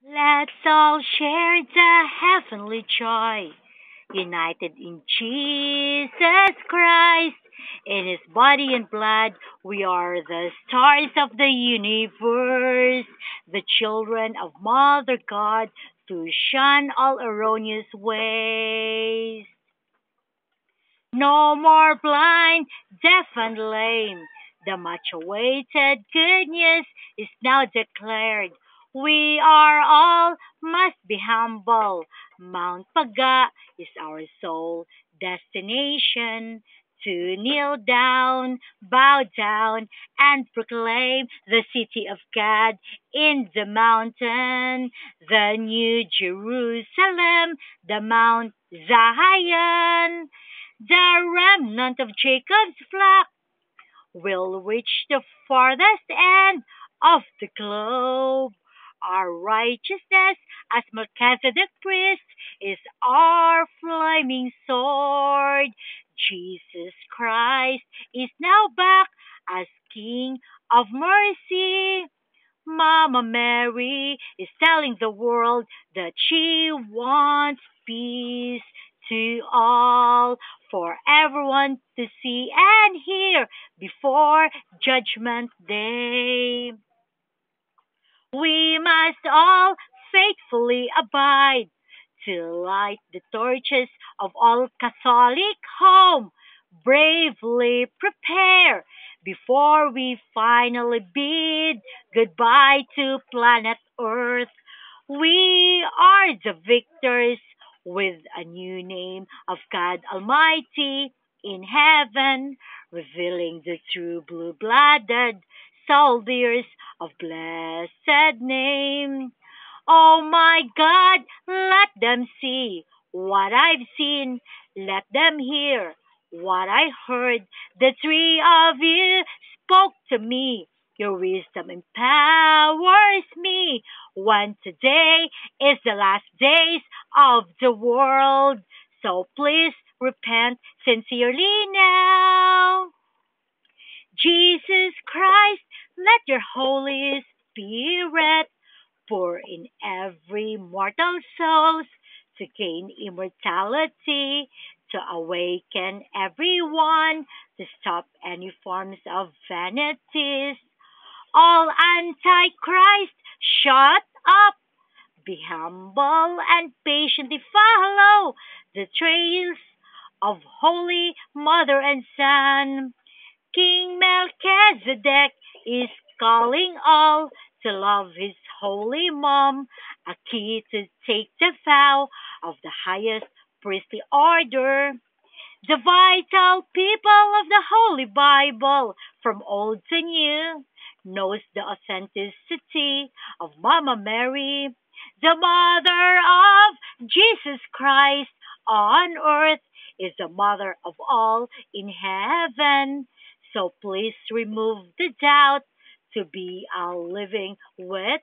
Let's all share the heavenly joy, united in Jesus Christ. In his body and blood, we are the stars of the universe, the children of Mother God, to shun all erroneous ways. No more blind, deaf, and lame. The much awaited good news is now declared. We are all must be humble. Mount Paga is our sole destination. To kneel down, bow down, and proclaim the city of God in the mountain, the new Jerusalem, the Mount Zion. The remnant of Jacob's flock will reach the farthest end of the globe. Our righteousness as Melchizedek priest is our flaming sword. Jesus Christ is now back as King of mercy. Mama Mary is telling the world that she wants peace to all, for everyone to see and hear before Judgment Day. We must all faithfully abide to light the torches of all Catholic home. Bravely prepare before we finally bid goodbye to planet Earth. We are the victors with a new name of God Almighty in heaven, revealing the true blue blooded soldiers of blessed name. Oh my God, let them see what I've seen. Let them hear what I heard. The three of you spoke to me. Your wisdom empowers me. When today is the last days of the world. So please repent sincerely now. Jesus Christ, let your Holy Spirit pour in every mortal soul to gain immortality, to awaken everyone, to stop any forms of vanities. All antichrist, shut up, be humble and patiently follow the trails of Holy Mother and Son. King Melchizedek is calling all to love his holy mom, a key to take the vow of the highest priestly order. The vital people of the Holy Bible, from old to new, knows the authenticity of Mama Mary, the mother of Jesus Christ on earth, is the mother of all in heaven. So please remove the doubt to be a living witness.